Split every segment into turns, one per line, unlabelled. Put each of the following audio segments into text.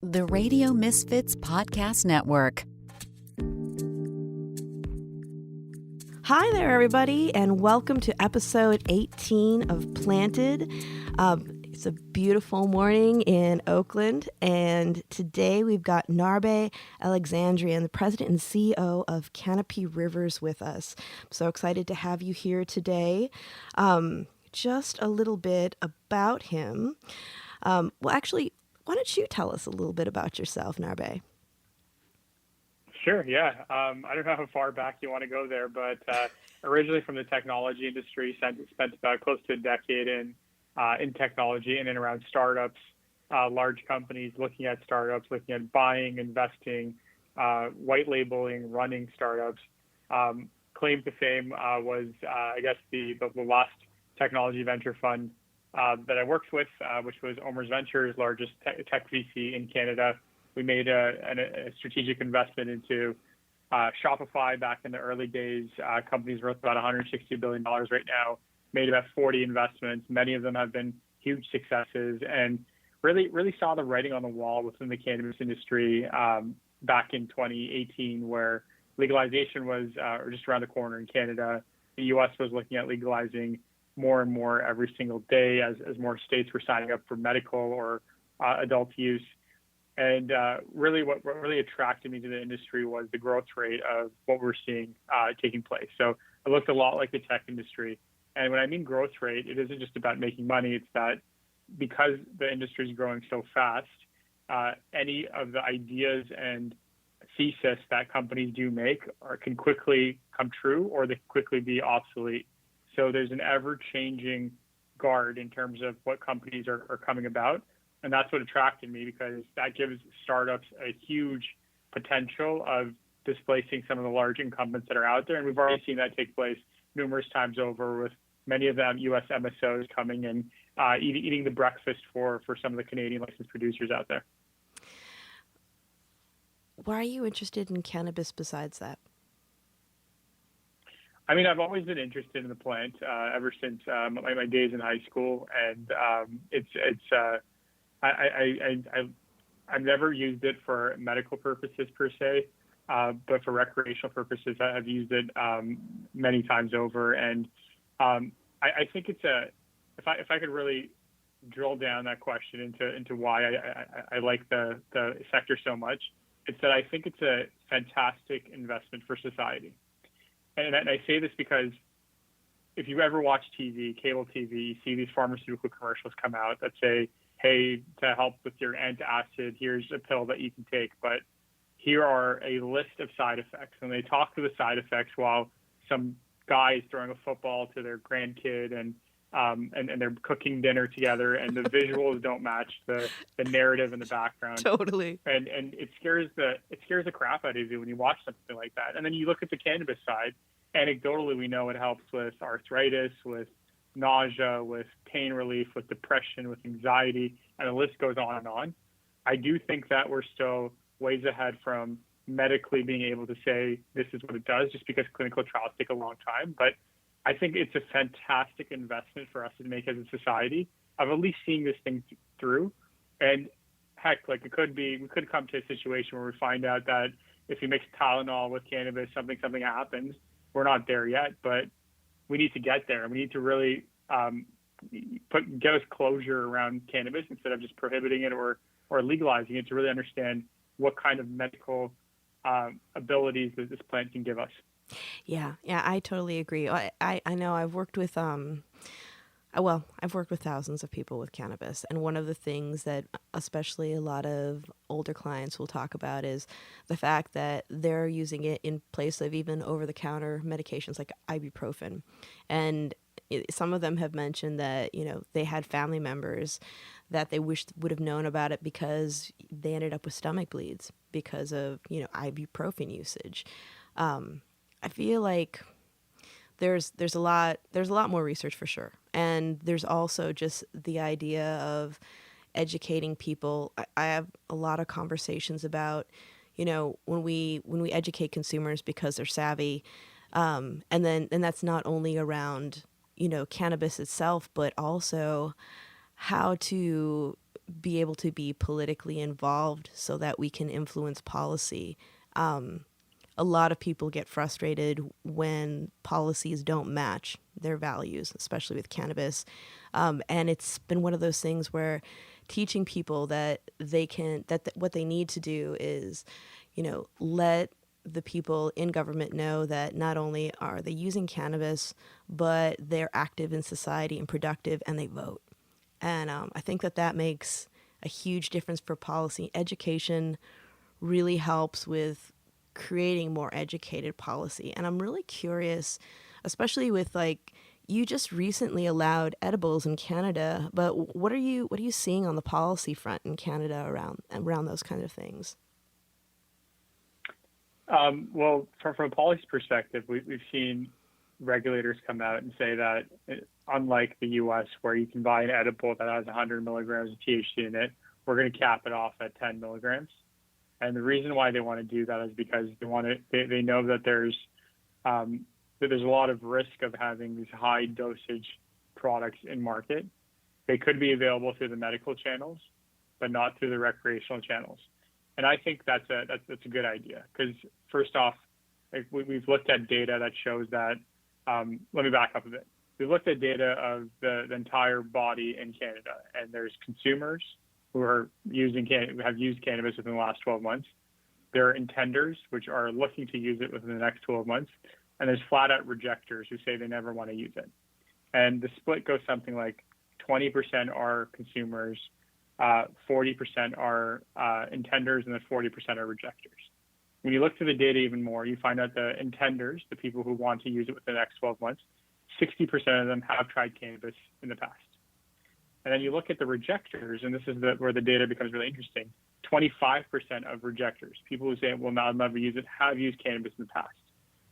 The Radio Misfits Podcast Network.
Hi there, everybody, and welcome to episode 18 of Planted. It's a beautiful morning in Oakland, and today we've got Narbé Alexandrian, the president and CEO of Canopy Rivers, with us. I'm so excited to have you here today. Just a little bit about him. Actually, why don't you tell us a little bit about yourself, Narbé?
Sure, yeah. I don't know how far back you want to go there, but originally from the technology industry, spent about close to a decade in technology and in around startups, large companies, looking at startups, looking at buying, investing, white labeling, running startups. Claim to fame was, I guess, the last technology venture fund that I worked with, which was Omer's Ventures, largest tech VC in Canada. We made a strategic investment into Shopify back in the early days. Company's worth about $160 billion right now. Made about 40 investments. Many of them have been huge successes, and really saw the writing on the wall within the cannabis industry back in 2018, where legalization was just around the corner in Canada. The U.S. was looking at legalizing more and more every single day as more states were signing up for medical or adult use. And really what really attracted me to the industry was the growth rate of what we're seeing taking place. So it looked a lot like the tech industry. And when I mean growth rate, it isn't just about making money. It's that because the industry is growing so fast, any of the ideas and thesis that companies do make can quickly come true, or they quickly be obsolete. So there's an ever-changing guard in terms of what companies are coming about. And that's what attracted me, because that gives startups a huge potential of displacing some of the large incumbents that are out there. And we've already seen that take place numerous times over, with many of them U.S. MSOs coming and eating the breakfast for some of the Canadian licensed producers out there.
Why are you interested in cannabis besides that?
I mean, I've always been interested in the plant ever since my days in high school, and I've never used it for medical purposes per se, but for recreational purposes, I've used it many times over. And I think it's if I could really drill down that question into why I like the sector so much, it's that I think it's a fantastic investment for society. And I say this because if you ever watch TV, cable TV, you see these pharmaceutical commercials come out that say, hey, to help with your antacid, here's a pill that you can take. But here are a list of side effects. And they talk to the side effects while some guy is throwing a football to their grandkid and they're cooking dinner together, and the visuals don't match the narrative in the background.
Totally.
And it scares the crap out of you when you watch something like that. And then you look at the cannabis side. Anecdotally, we know it helps with arthritis, with nausea, with pain relief, with depression, with anxiety, and the list goes on and on. I do think that we're still ways ahead from medically being able to say this is what it does, just because clinical trials take a long time. But I think it's a fantastic investment for us to make as a society of at least seeing this thing through. And heck, like we could come to a situation where we find out that if you mix Tylenol with cannabis, something happens. We're not there yet, but we need to get there. We need to really get us closure around cannabis instead of just prohibiting it or legalizing it, to really understand what kind of medical abilities that this plant can give us.
Yeah, I totally agree. I know I've worked with I've worked with thousands of people with cannabis, and one of the things that especially a lot of older clients will talk about is the fact that they're using it in place of even over-the-counter medications like ibuprofen. And some of them have mentioned that, they had family members that they wished would have known about it because they ended up with stomach bleeds because of, ibuprofen usage. I feel like there's a lot more research for sure. And there's also just the idea of educating people. I have a lot of conversations about, when we educate consumers because they're savvy, and that's not only around, cannabis itself, but also how to be able to be politically involved so that we can influence policy. A lot of people get frustrated when policies don't match their values, especially with cannabis. And it's been one of those things where teaching people that what they need to do is, let the people in government know that not only are they using cannabis, but they're active in society and productive, and they vote. And I think that makes a huge difference for policy. Education really helps with creating more educated policy. And I'm really curious, especially with you just recently allowed edibles in Canada, but what are you seeing on the policy front in Canada around those kind of things?
Well, from a policy perspective, we've seen regulators come out and say that unlike the U.S., where you can buy an edible that has 100 milligrams of THC in it, we're going to cap it off at 10 milligrams. And the reason why they want to do that is because they know that there's a lot of risk of having these high dosage products in market. They could be available through the medical channels, but not through the recreational channels. And I think that's a good idea, because first off, we've looked at data that shows that. Let me back up a bit. We looked at data of the entire body in Canada, and there's consumers who are have used cannabis within the last 12 months. There are intenders, which are looking to use it within the next 12 months. And there's flat out rejectors who say they never want to use it. And the split goes something like 20% are consumers, 40% are intenders, and then 40% are rejectors. When you look through the data even more, you find out the intenders, the people who want to use it within the next 12 months, 60% of them have tried cannabis in the past. And then you look at the rejectors, and this is where the data becomes really interesting. 25% of rejectors, people who say, well, no, I'll never use it, have used cannabis in the past.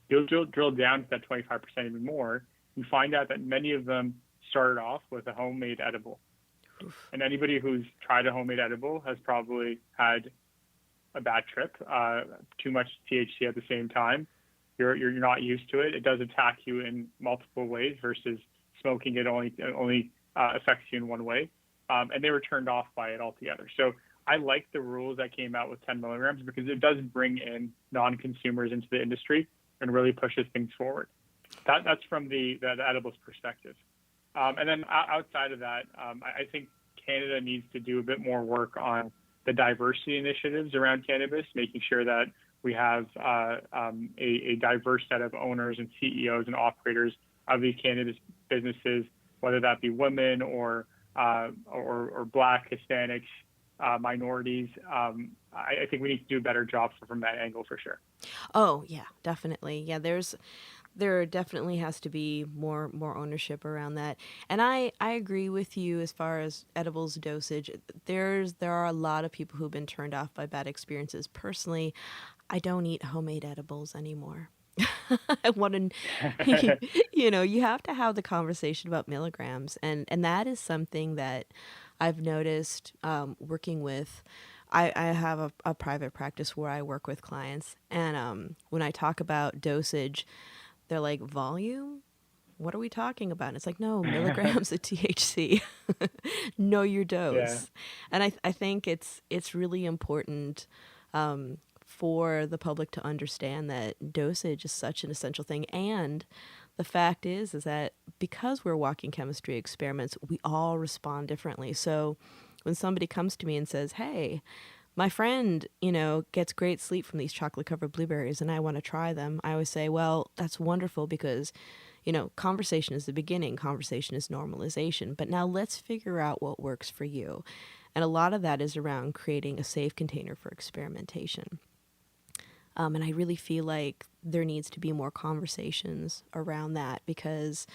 You'll drill down to that 25% even more. You find out that many of them started off with a homemade edible. Oof. And anybody who's tried a homemade edible has probably had a bad trip, too much THC at the same time. You're not used to it. It does attack you in multiple ways versus smoking it only affects you in one way. And they were turned off by it altogether. So I like the rules that came out with 10 milligrams because it does bring in non-consumers into the industry and really pushes things forward. That's from the edibles perspective. And then outside of that, I think Canada needs to do a bit more work on the diversity initiatives around cannabis, making sure that we have a diverse set of owners and CEOs and operators of these cannabis businesses, whether that be women or Black, Hispanics, minorities. I think we need to do a better job from that angle for sure.
Oh yeah, definitely. Yeah, there definitely has to be more ownership around that. And I agree with you as far as edibles dosage. There are a lot of people who've been turned off by bad experiences. Personally, I don't eat homemade edibles anymore. I want to, you have to have the conversation about milligrams. And that is something that I've noticed working with. I have a private practice where I work with clients. And when I talk about dosage, they're like, volume? What are we talking about? And it's like, no, milligrams of THC. Know your dose. Yeah. And I think it's really important for the public to understand that dosage is such an essential thing. And the fact is that because we're walking chemistry experiments, we all respond differently. So when somebody comes to me and says, hey, my friend, gets great sleep from these chocolate-covered blueberries and I want to try them, I always say, well, that's wonderful because, conversation is the beginning. Conversation is normalization. But now let's figure out what works for you. And a lot of that is around creating a safe container for experimentation. And I really feel like there needs to be more conversations around that because,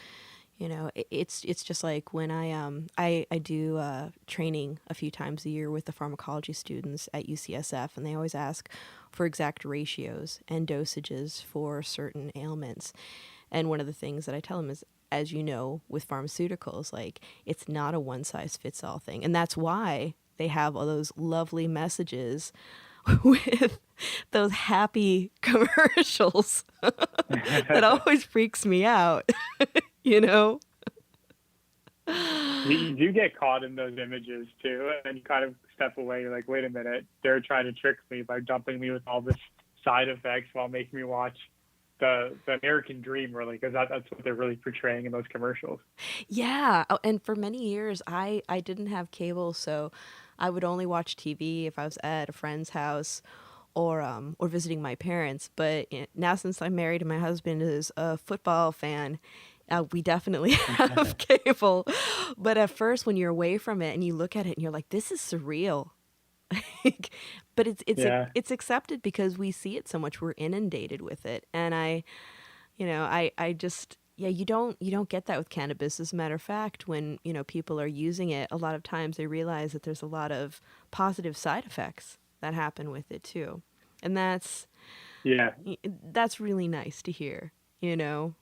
it's just like when I do training a few times a year with the pharmacology students at UCSF, and they always ask for exact ratios and dosages for certain ailments. And one of the things that I tell them is, as you know, with pharmaceuticals, it's not a one-size-fits-all thing. And that's why they have all those lovely messages with those happy commercials that always freaks me out,
You do get caught in those images too, and then you kind of step away. You're like, wait a minute, they're trying to trick me by dumping me with all this side effects while making me watch the American dream, really, because that's what they're really portraying in those commercials.
Yeah. Oh, and for many years, I didn't have cable, so I would only watch TV if I was at a friend's house or visiting my parents. But now, since I'm married and my husband is a football fan, we definitely have cable. But at first, when you're away from it and you look at it and you're like, "This is surreal," but
Yeah,
it's accepted because we see it so much. We're inundated with it, and I just yeah, you don't get that with cannabis. As a matter of fact, when people are using it, a lot of times they realize that there's a lot of positive side effects that happen with it too, and
yeah,
that's really nice to hear. You know.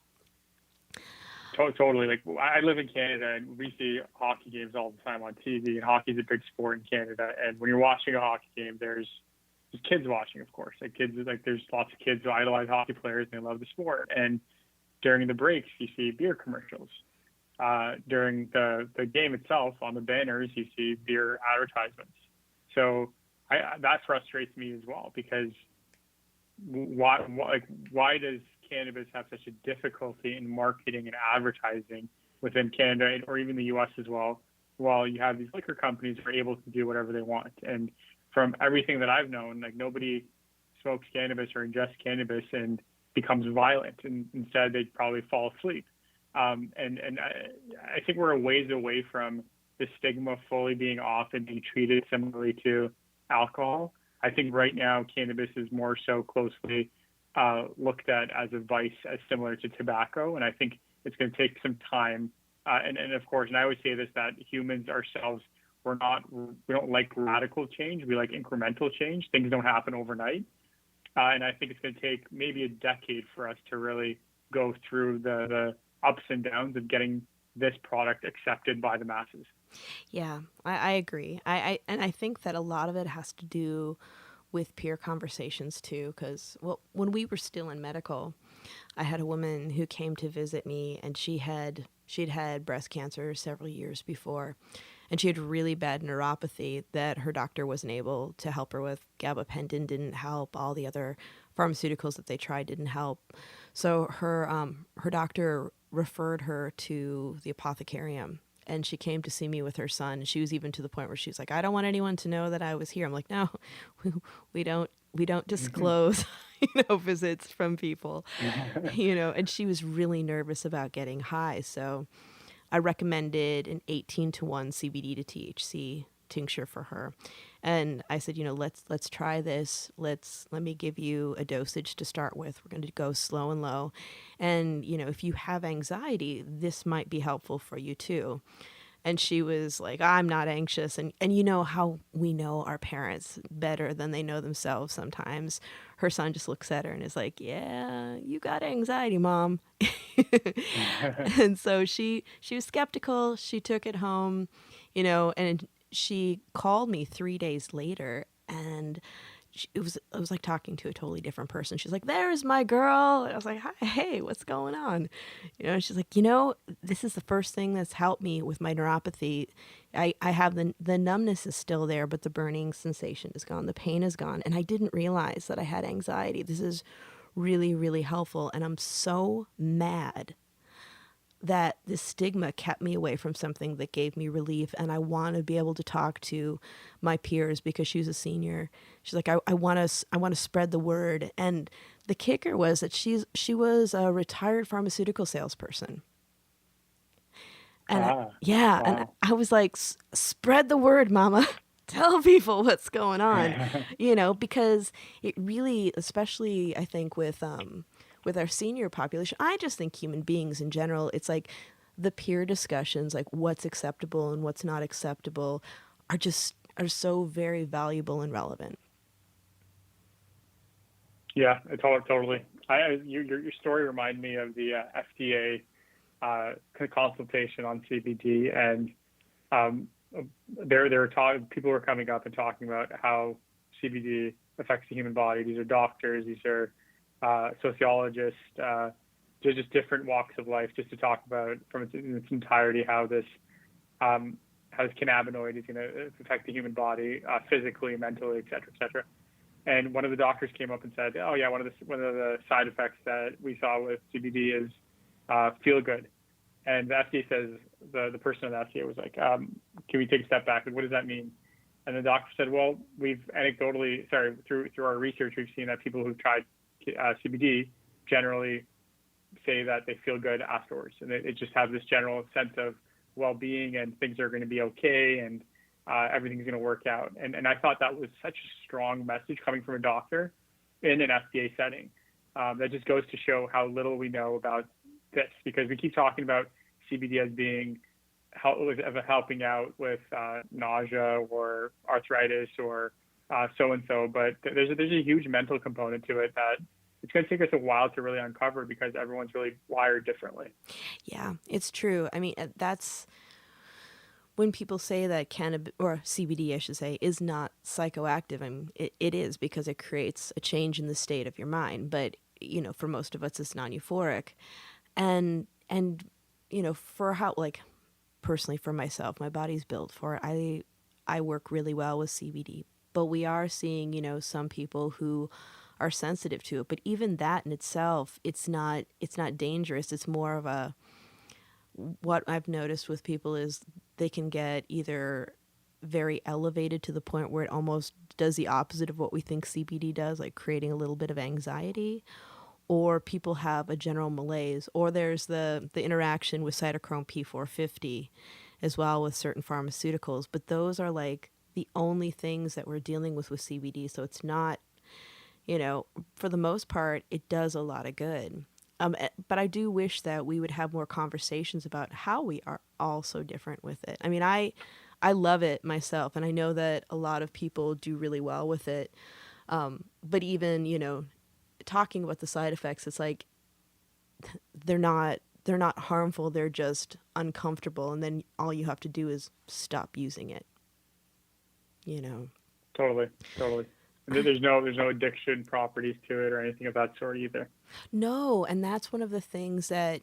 totally. Like I live in Canada, and we see hockey games all the time on TV, and hockey's a big sport in Canada. And when you're watching a hockey game, there's kids watching, of course. Like there's lots of kids who idolize hockey players and they love the sport. And during the breaks, you see beer commercials. During the game itself, on the banners, you see beer advertisements. So that frustrates me as well, because why does cannabis have such a difficulty in marketing and advertising within Canada or even the U.S. as well, while you have these liquor companies who are able to do whatever they want? And from everything that I've known, like, nobody smokes cannabis or ingests cannabis and becomes violent, and instead they'd probably fall asleep. And I think we're a ways away from the stigma fully being off and being treated similarly to alcohol. I think right now cannabis is more so closely looked at as a vice, as similar to tobacco, and I think it's going to take some time. And of course, and I always say this, that humans ourselves, we don't like radical change. We like incremental change. Things don't happen overnight. And I think it's going to take maybe a decade for us to really go through the ups and downs of getting this product accepted by the masses.
Yeah, I agree. And I think that a lot of it has to do with peer conversations too, because when we were still in medical, I had a woman who came to visit me, and she'd had breast cancer several years before, and she had really bad neuropathy that her doctor wasn't able to help her with. Gabapentin didn't help. All the other pharmaceuticals that they tried didn't help. So her doctor referred her to the apothecarium, and she came to see me with her son. She was even to the point where she was like, "I don't want anyone to know that I was here." I'm like, "No, we don't disclose, visits from people, And she was really nervous about getting high, so I recommended an 18-to-1 CBD to THC tincture for her. And I said, let's try this. Let me give you a dosage to start with. We're going to go slow and low. And, if you have anxiety, this might be helpful for you too. And she was like, "I'm not anxious." And you know how we know our parents better than they know themselves sometimes. Her son just looks at her and is like, "Yeah, you got anxiety, Mom." And so she was skeptical. She took it home, and she called me 3 days later, and it was like talking to a totally different person. She's like, "There's my girl." And I was like, "Hi, hey, what's going on?" And she's like, "This is the first thing that's helped me with my neuropathy. I have the numbness is still there, but the burning sensation is gone. The pain is gone. And I didn't realize that I had anxiety. This is really, really helpful. And I'm so mad that this stigma kept me away from something that gave me relief, and I want to be able to talk to my peers," because she's a senior. She's like, I want to spread the word. And the kicker was that she was a retired pharmaceutical salesperson. And yeah, and
Wow.
I was like, Spread the word, Mama." Tell people what's going on, because it really, especially I think with our senior population, I just think human beings in general, it's like the peer discussions, like what's acceptable and what's not acceptable, are so very valuable and relevant.
Yeah, totally. Your story reminded me of the FDA consultation on CBD, and people were coming up and talking about how CBD affects the human body. These are doctors, these are sociologists, just different walks of life, just to talk about from its entirety how this how this cannabinoid is going to affect the human body physically, mentally, et cetera, et cetera. And one of the doctors came up and said, "Oh yeah, one of the side effects that we saw with CBD is feel good." And the FDA says the person at the FDA was like, "Can we take a step back? Like, what does that mean?" And the doctor said, "Well, we've anecdotally, through our research, we've seen that people who've tried CBD generally say that they feel good afterwards, and they just have this general sense of well-being and things are going to be okay and everything's going to work out." And I thought that was such a strong message coming from a doctor in an FDA setting. That just goes to show how little we know about this, because we keep talking about CBD as being helping out with nausea or arthritis or so-and-so, but there's a huge mental component to it that it's going to take us a while to really uncover because everyone's really wired differently.
Yeah, it's true. I mean, that's when people say that cannabis, or CBD, I should say, is not psychoactive. I mean, it is, because it creates a change in the state of your mind. But, for most of us, it's non-euphoric. And for how, like, personally for myself, my body's built for it. I work really well with CBD, but we are seeing, some people who are sensitive to it. But even that in itself, it's not dangerous. It's more of what I've noticed with people is they can get either very elevated to the point where it almost does the opposite of what we think CBD does, like creating a little bit of anxiety, or people have a general malaise, or there's the interaction with cytochrome P450 as well with certain pharmaceuticals. But those are like the only things that we're dealing with CBD. So it's not, for the most part, it does a lot of good. But I do wish that we would have more conversations about how we are all so different with it. I mean, I love it myself, and I know that a lot of people do really well with it. But even, talking about the side effects, it's like they're not harmful. They're just uncomfortable, and then all you have to do is stop using it.
Totally. There's no addiction properties to it or anything of that sort either.
No, and that's one of the things that,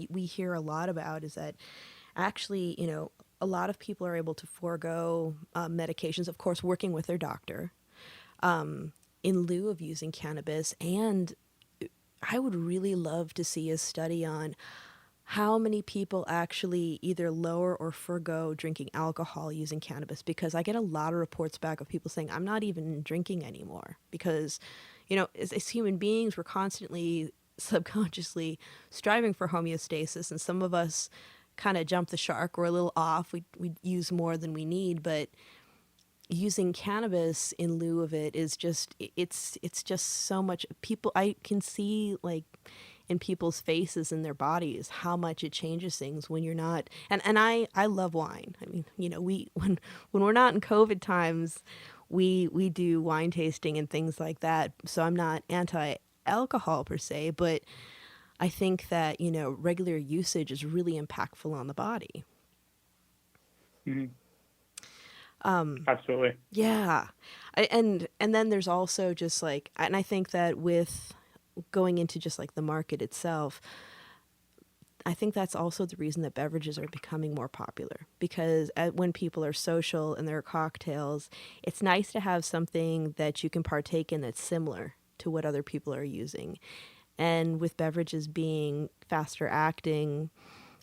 we hear a lot about is that actually, a lot of people are able to forego medications, of course, working with their doctor, in lieu of using cannabis. And I would really love to see a study on how many people actually either lower or forgo drinking alcohol using cannabis, because I get a lot of reports back of people saying, I'm not even drinking anymore because, as human beings, we're constantly subconsciously striving for homeostasis, and some of us kind of jump the shark. We're a little off. We use more than we need, but using cannabis in lieu of it is just, it's just so much. People, I can see, like, in people's faces and their bodies, how much it changes things when you're not. And I love wine. I mean, when we're not in COVID times, we do wine tasting and things like that. So I'm not anti-alcohol per se, but I think that, regular usage is really impactful on the body.
Mm-hmm. Absolutely.
Yeah. And then there's also just like, and I think that with going into just like the market itself, I think that's also the reason that beverages are becoming more popular, because when people are social and there are cocktails, it's nice to have something that you can partake in that's similar to what other people are using. And with beverages being faster acting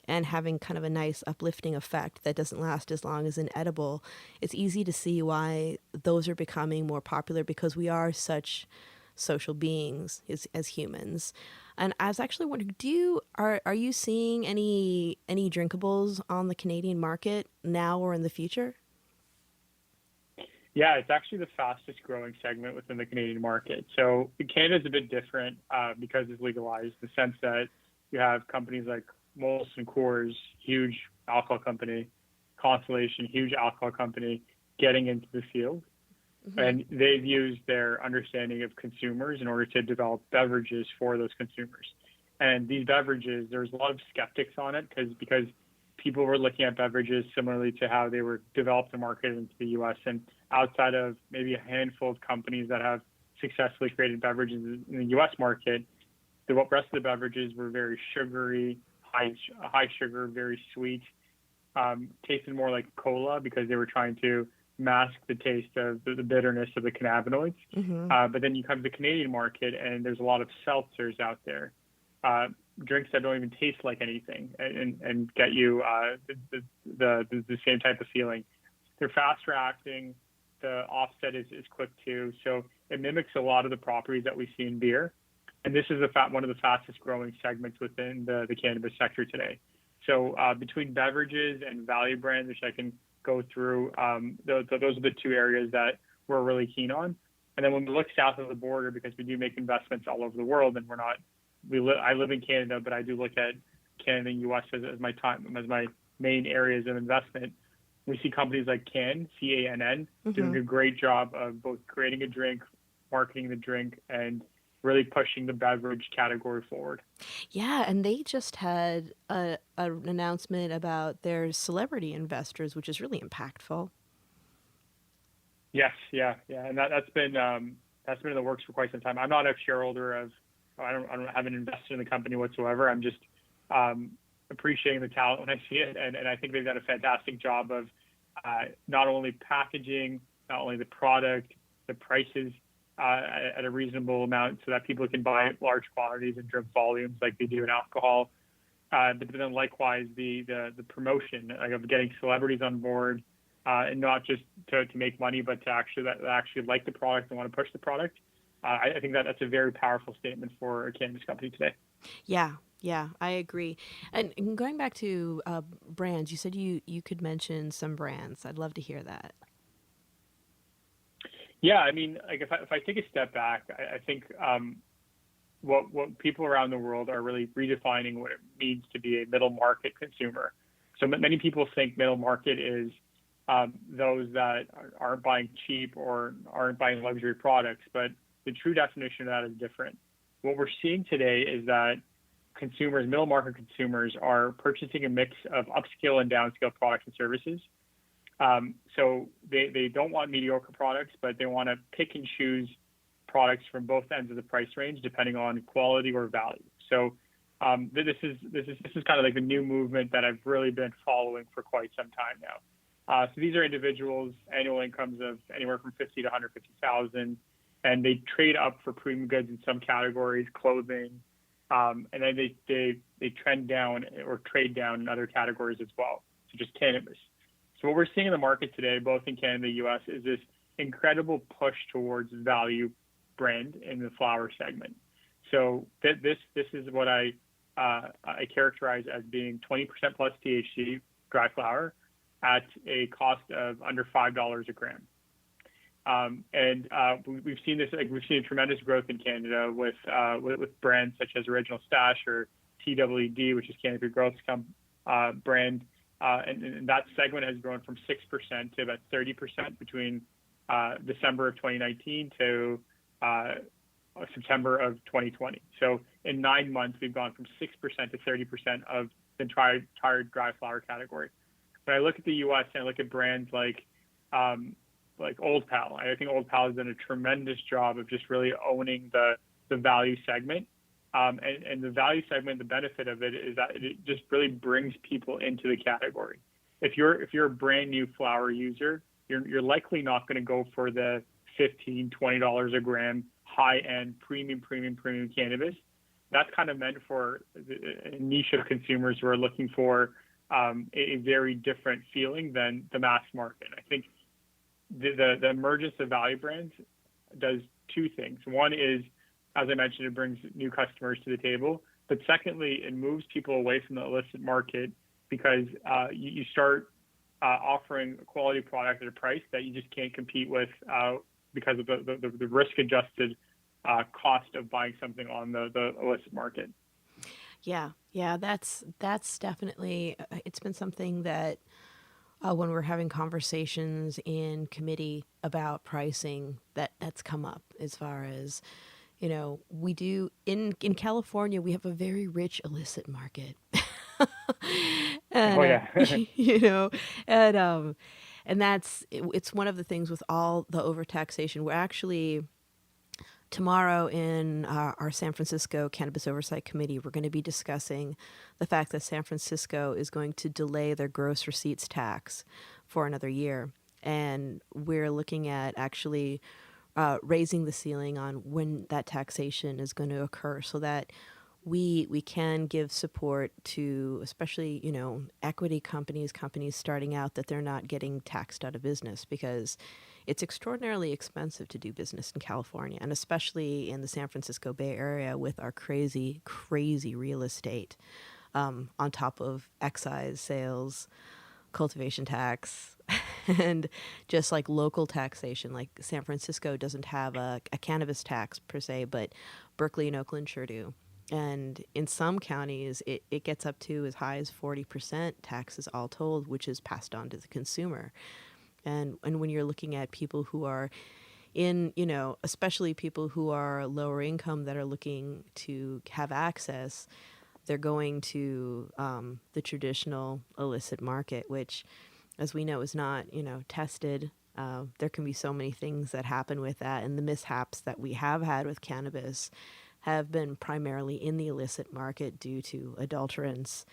and having kind of a nice uplifting effect that doesn't last as long as an edible, it's easy to see why those are becoming more popular, because we are such social beings as humans. And I was actually wondering, are you seeing any drinkables on the Canadian market now or in the future?
Yeah, it's actually the fastest growing segment within the Canadian market. So Canada's a bit different because it's legalized, in the sense that you have companies like Molson Coors, huge alcohol company, Constellation, huge alcohol company, getting into the field. Mm-hmm. And they've used their understanding of consumers in order to develop beverages for those consumers. And these beverages, there's a lot of skeptics on it because people were looking at beverages similarly to how they were developed and marketed into the U.S. And outside of maybe a handful of companies that have successfully created beverages in the U.S. market, the rest of the beverages were very sugary, high sugar, very sweet. tasted more like cola because they were trying to mask the taste of the bitterness of the cannabinoids.
Mm-hmm.
But then you come to the Canadian market, and there's a lot of seltzers out there, drinks that don't even taste like anything, and get you the same type of feeling. They're faster acting. The offset is quick too, so it mimics a lot of the properties that we see in beer. And this is one of the fastest growing segments within the cannabis sector today. So between beverages and value brands, which I can go through, those are the two areas that we're really keen on. And then when we look south of the border, because we do make investments all over the world, and I live in Canada, but I do look at Canada and U.S. as my main areas of investment. We see companies like CANN, CANN, doing a great job of both creating a drink, marketing the drink, and really pushing the beverage category forward.
Yeah, and they just had an announcement about their celebrity investors, which is really impactful.
Yes, yeah, and that's been in the works for quite some time. I'm not a shareholder of, I haven't invested in the company whatsoever. I'm just appreciating the talent when I see it, and I think they've done a fantastic job of not only packaging, not only the product, the prices at a reasonable amount so that people can buy large quantities and drink volumes like they do in alcohol, but then likewise the promotion of getting celebrities on board, and not just to make money, but to actually like the product and want to push the product. I think that's a very powerful statement for a cannabis company today.
Yeah, I agree. And going back to brands, you said you could mention some brands. I'd love to hear that.
Yeah, I mean, like if I take a step back, I think what people around the world are really redefining what it means to be a middle market consumer. So many people think middle market is those that aren't buying cheap or aren't buying luxury products, but the true definition of that is different. What we're seeing today is that middle market consumers, are purchasing a mix of upscale and downscale products and services. So they don't want mediocre products, but they want to pick and choose products from both ends of the price range, depending on quality or value. So this is kind of like the new movement that I've really been following for quite some time now. So these are individuals, annual incomes of anywhere from 50 to 150,000, and they trade up for premium goods in some categories, clothing, and then they trend down or trade down in other categories as well, so just cannabis. So what we're seeing in the market today, both in Canada and the U.S., is this incredible push towards value brand in the flower segment. So this is what I characterize as being 20% plus THC dry flower at a cost of under $5 a gram. And we've seen this. We've seen tremendous growth in Canada with brands such as Original Stash or TWD, which is Canopy Growth's brand, and that segment has grown from 6% to about 30% between December of 2019 to September of 2020. So in 9 months, we've gone from 6% to 30% of the entire dry flower category. When I look at the U.S. and I look at brands like Old Pal, I think Old Pal has done a tremendous job of just really owning the value segment. And the value segment, the benefit of it is that it just really brings people into the category. If you're a brand new flower user, you're likely not going to go for the $15, $20 a gram high-end premium cannabis. That's kind of meant for a niche of consumers who are looking for a very different feeling than the mass market. I think the emergence of value brands does two things. One is, as I mentioned, it brings new customers to the table. But secondly, it moves people away from the illicit market because you start offering a quality product at a price that you just can't compete with because of the risk-adjusted cost of buying something on the illicit market.
Yeah, that's definitely, it's been something that when we're having conversations in committee about pricing, that's come up as far as, we do in California, we have a very rich illicit market. And, and it's one of the things with all the overtaxation. We're actually Tomorrow in our San Francisco Cannabis Oversight Committee, we're going to be discussing the fact that San Francisco is going to delay their gross receipts tax for another year. And we're looking at actually raising the ceiling on when that taxation is going to occur so that we can give support to especially, equity companies starting out, that they're not getting taxed out of business, because it's extraordinarily expensive to do business in California, and especially in the San Francisco Bay Area with our crazy, crazy real estate, on top of excise, sales, cultivation tax, and just like local taxation. Like San Francisco doesn't have a cannabis tax per se, but Berkeley and Oakland sure do. And in some counties, it gets up to as high as 40% taxes all told, which is passed on to the consumer. And when you're looking at people who are in, especially people who are lower income that are looking to have access, they're going to the traditional illicit market, which, as we know, is not, tested. There can be so many things that happen with that. And the mishaps that we have had with cannabis have been primarily in the illicit market due to adulterants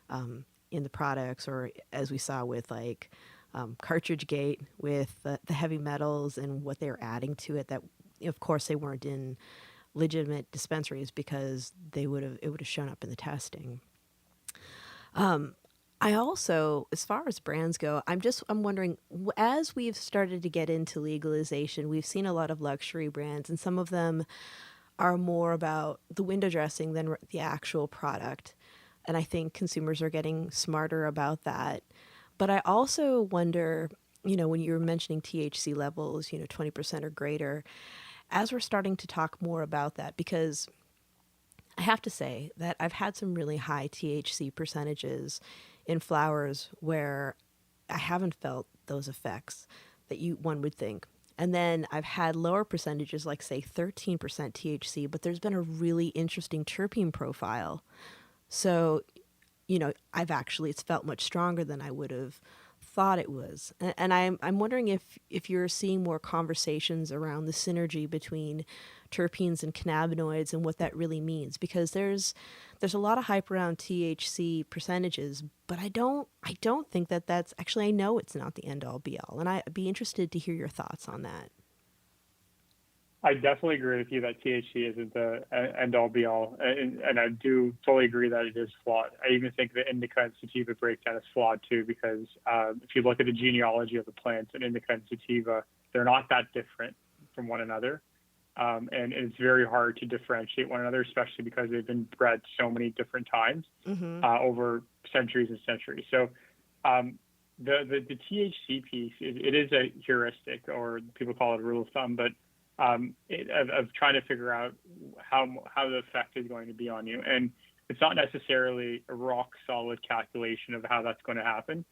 in the products, or as we saw with Cartridge Gate with the heavy metals and what they were adding to it, that of course they weren't in legitimate dispensaries because it would have shown up in the testing. I also, as far as brands go, I'm wondering, as we've started to get into legalization, we've seen a lot of luxury brands, and some of them are more about the window dressing than the actual product. And I think consumers are getting smarter about that. But I also wonder, when you were mentioning THC levels, 20% or greater, as we're starting to talk more about that, because I have to say that I've had some really high THC percentages in flowers where I haven't felt those effects that one would think. And then I've had lower percentages, like say 13% THC, but there's been a really interesting terpene profile. So, it's felt much stronger than I would have thought it was. And I'm wondering if you're seeing more conversations around the synergy between terpenes and cannabinoids and what that really means, because there's a lot of hype around THC percentages, but I don't think that's actually, I know it's not the end all be all, and I'd be interested to hear your thoughts on that.
I definitely agree with you that THC isn't the end all be all, and I do fully agree that it is flawed. I even think the indica and sativa breakdown is flawed too, because if you look at the genealogy of the plants, and indica and sativa, they're not that different from one another, and it's very hard to differentiate one another, especially because they've been bred so many different times over centuries and centuries. So the THC piece, it is a heuristic, or people call it a rule of thumb, but of trying to figure out how the effect is going to be on you. And it's not necessarily a rock solid calculation of how that's going to happen.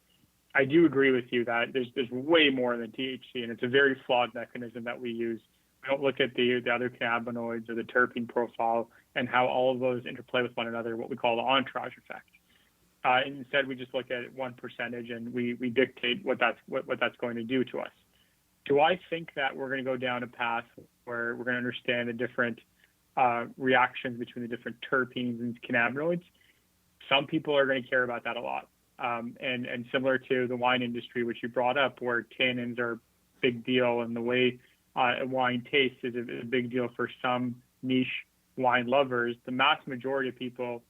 I do agree with you that there's way more than THC, and it's a very flawed mechanism that we use. We don't look at the other cannabinoids or the terpene profile and how all of those interplay with one another, what we call the entourage effect. Instead, we just look at one percentage and we dictate what that's going to do to us. Do I think that we're going to go down a path where we're going to understand the different reactions between the different terpenes and cannabinoids? Some people are going to care about that a lot. And similar to the wine industry, which you brought up, where tannins are a big deal, and the way wine tastes is a big deal for some niche wine lovers, the mass majority of people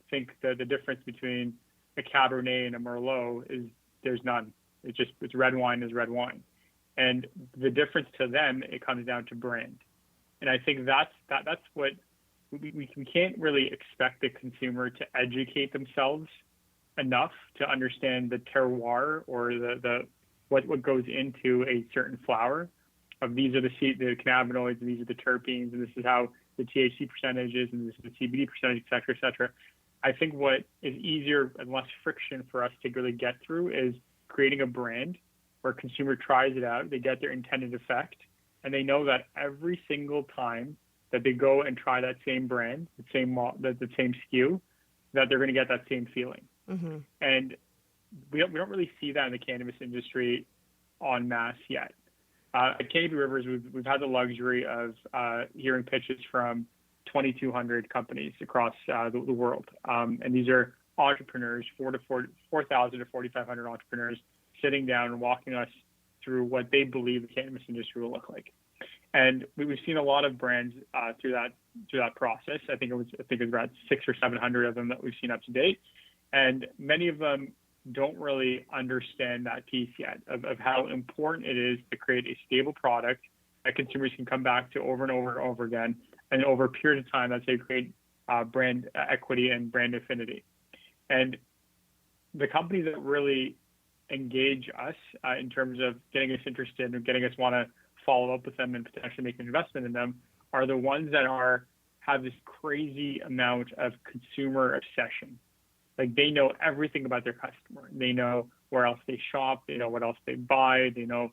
think that the difference between a Cabernet and a Merlot is there's none. It's red wine is red wine. And the difference to them, it comes down to brand. And I think that's what we can't really expect the consumer to educate themselves enough to understand the terroir, or the what goes into a certain flower. Of these are the cannabinoids, and these are the terpenes, and this is how the THC percentage is, and this is the CBD percentage, et cetera, et cetera. I think what is easier and less friction for us to really get through is creating a brand where a consumer tries it out, they get their intended effect, and they know that every single time that they go and try that same brand, the same SKU, that they're going to get that same feeling. Mm-hmm. And we don't really see that in the cannabis industry en masse yet. At Canopy Rivers, we've had the luxury of hearing pitches from 2,200 companies across the world, and these are entrepreneurs, 4,000 to 4,500 entrepreneurs, sitting down and walking us through what they believe the cannabis industry will look like. And we've seen a lot of brands through that process. I think it was about 600 or 700 of them that we've seen up to date, and many of them don't really understand that piece yet of how important it is to create a stable product that consumers can come back to over and over and over again, and over a period of time, that's how you create brand equity and brand affinity. And the companies that really engage us in terms of getting us interested and getting us want to follow up with them and potentially make an investment in them are the ones that have this crazy amount of consumer obsession. Like, they know everything about their customer. They know where else they shop. They know what else they buy. They know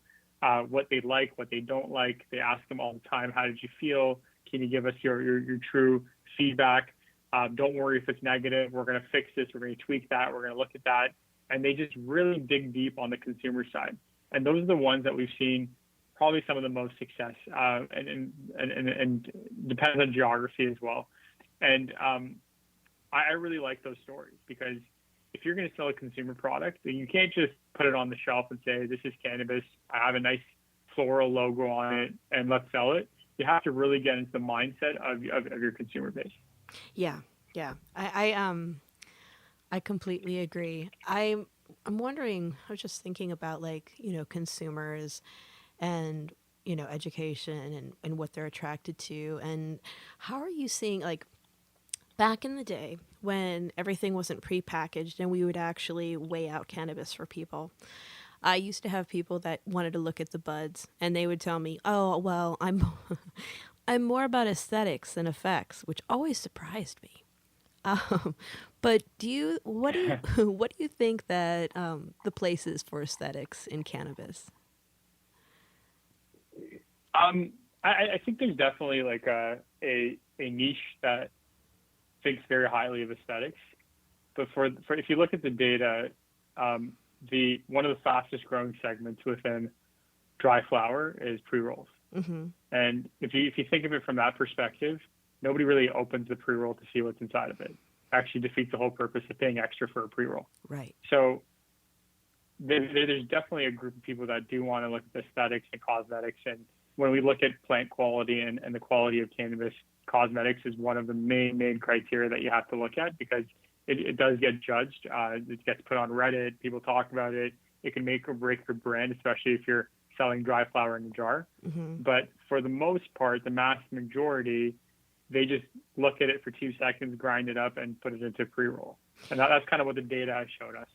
what they like, what they don't like. They ask them all the time, how did you feel? Can you give us your true feedback? Don't worry if it's negative. We're going to fix this. We're going to tweak that. We're going to look at that. And they just really dig deep on the consumer side. And those are the ones that we've seen probably some of the most success, and depends on geography as well. And I really like those stories, because if you're going to sell a consumer product, then you can't just put it on the shelf and say, this is cannabis, I have a nice floral logo on it, and let's sell it. You have to really get into the mindset of your consumer base.
Yeah. I completely agree. I'm wondering, I was just thinking about, like, consumers and, education and what they're attracted to, and how are you seeing, like, back in the day when everything wasn't prepackaged and we would actually weigh out cannabis for people. I used to have people that wanted to look at the buds, and they would tell me, "Oh, well, I'm more about aesthetics than effects," which always surprised me. But what do you what do you think that the place is for aesthetics in cannabis?
I think there's definitely like a niche that thinks very highly of aesthetics, but for if you look at the data, one of the fastest growing segments within dry flower is pre-rolls.
Mm-hmm.
And if you think of it from that perspective, nobody really opens the pre-roll to see what's inside of it. Actually defeats the whole purpose of paying extra for a pre-roll.
Right.
So there's definitely a group of people that do want to look at the aesthetics and cosmetics. And when we look at plant quality and the quality of cannabis, cosmetics is one of the main criteria that you have to look at, because it does get judged. It gets put on Reddit. People talk about it. It can make or break your brand, especially if you're selling dry flower in a jar.
Mm-hmm.
But for the most part, the mass majority, they just look at it for 2 seconds, grind it up, and put it into pre-roll. And that's kind of what the data has showed us.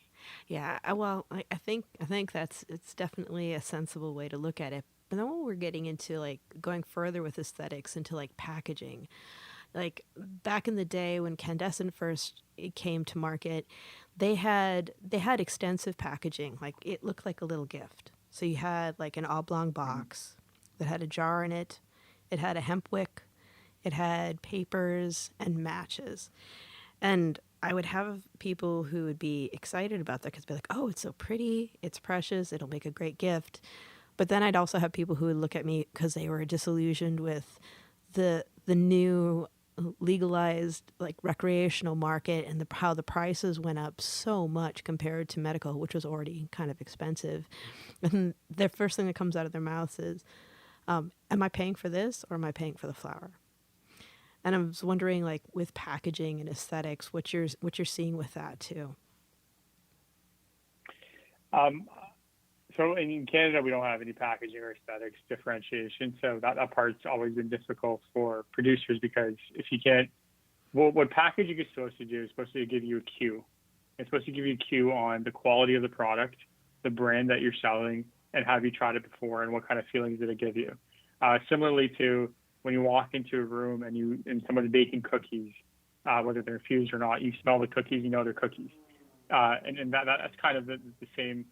Yeah, well, I think it's definitely a sensible way to look at it. But then when we're getting into, like, going further with aesthetics into, like, packaging, like back in the day when Candescent first came to market, they had extensive packaging. Like, it looked like a little gift. So you had like an oblong box that had a jar in it. It had a hemp wick. It had papers and matches. And I would have people who would be excited about that because they'd be like, "Oh, it's so pretty. It's precious. It'll make a great gift." But then I'd also have people who would look at me because they were disillusioned with the new legalized, like, recreational market and how the prices went up so much compared to medical, which was already kind of expensive. And the first thing that comes out of their mouths is, am I paying for this or am I paying for the flower? And I was wondering, like, with packaging and aesthetics, what you're seeing with that too.
So in Canada, we don't have any packaging or aesthetics differentiation. So that part's always been difficult for producers, because if you can't, what packaging is supposed to do is supposed to give you a cue. It's supposed to give you a cue on the quality of the product, the brand that you're selling, and have you tried it before, and what kind of feelings did it give you. Similarly to when you walk into a room and someone's baking cookies, whether they're infused or not, you smell the cookies, you know they're cookies. And that's kind of the same,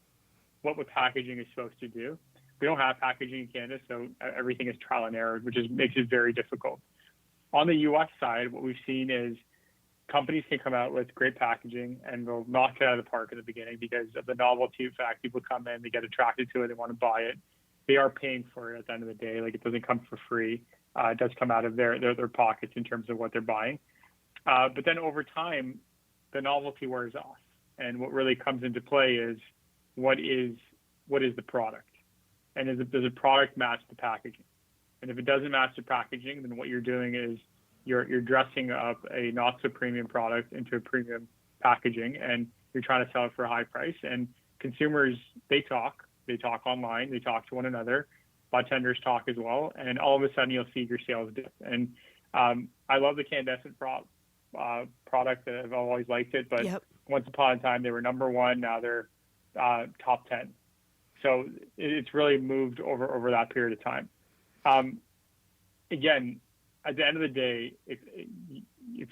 what packaging is supposed to do. We don't have packaging in Canada, so everything is trial and error, which makes it very difficult. On the U.S. side, what we've seen is companies can come out with great packaging and they'll knock it out of the park at the beginning because of the novelty fact. People come in, they get attracted to it, they want to buy it. they are paying for it at the end of the day. Like, it doesn't come for free. It does come out of their pockets in terms of what they're buying. But then over time, the novelty wears off. And what really comes into play is what is the product? And does the product match the packaging? And if it doesn't match the packaging, then what you're doing is you're dressing up a not so premium product into a premium packaging, and you're trying to sell it for a high price. And consumers, they talk online, they talk to one another, bartenders talk as well, and all of a sudden you'll see your sales dip. And I love the Candescent product. I've always liked it, but once upon a time they were number one. Now they're top 10. So it's really moved over that period of time. Again, at the end of the day,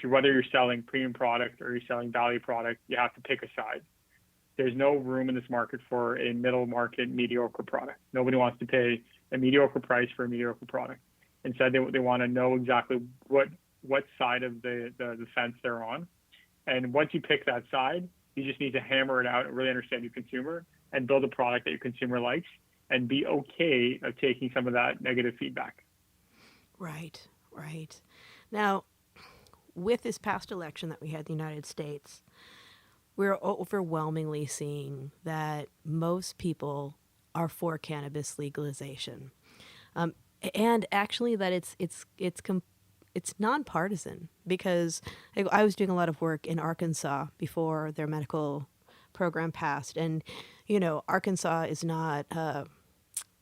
whether you're selling premium product or you're selling value product, you have to pick a side. There's no room in this market for a middle market mediocre product. Nobody wants to pay a mediocre price for a mediocre product. Instead, they want to know exactly what side of the fence they're on. And once you pick that side, you just need to hammer it out and really understand your consumer and build a product that your consumer likes, and be okay of taking some of that negative feedback.
Right. Now, with this past election that we had in the United States, we're overwhelmingly seeing that most people are for cannabis legalization, and actually that it's nonpartisan, because I was doing a lot of work in Arkansas before their medical program passed, and Arkansas is not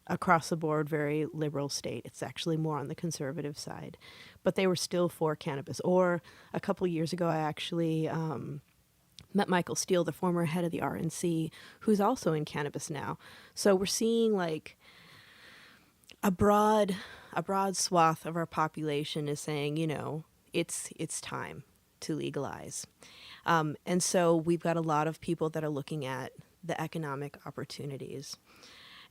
across the board very liberal state. It's actually more on the conservative side, but they were still for cannabis. Or a couple of years ago, I actually met Michael Steele, the former head of the RNC, who's also in cannabis now. So we're seeing like a broad swath of our population is saying, it's time to legalize. And so we've got a lot of people that are looking at the economic opportunities.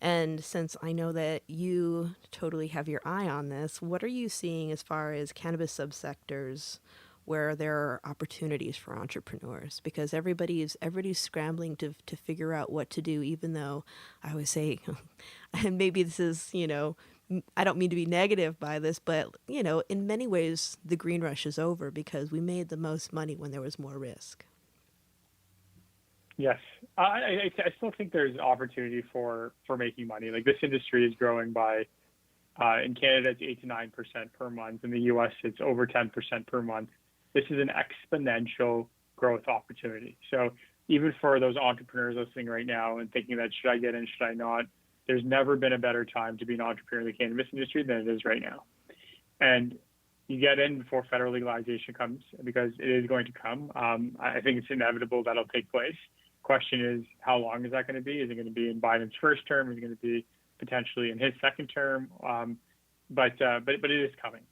And since I know that you totally have your eye on this, what are you seeing as far as cannabis subsectors where there are opportunities for entrepreneurs? Because everybody's scrambling to figure out what to do, even though I always say, and maybe this is, I don't mean to be negative by this, but, in many ways, the green rush is over because we made the most money when there was more risk.
Yes. I still think there's opportunity for making money. Like, this industry is growing by, in Canada, it's 8 to 9% per month. In the US, it's over 10% per month. This is an exponential growth opportunity. So even for those entrepreneurs listening right now and thinking that, should I get in, should I not? There's never been a better time to be an entrepreneur in the cannabis industry than it is right now. And you get in before federal legalization comes, because it is going to come. I think it's inevitable that'll take place. Question is, how long is that going to be? Is it going to be in Biden's first term? Is it going to be potentially in his second term? But it is coming.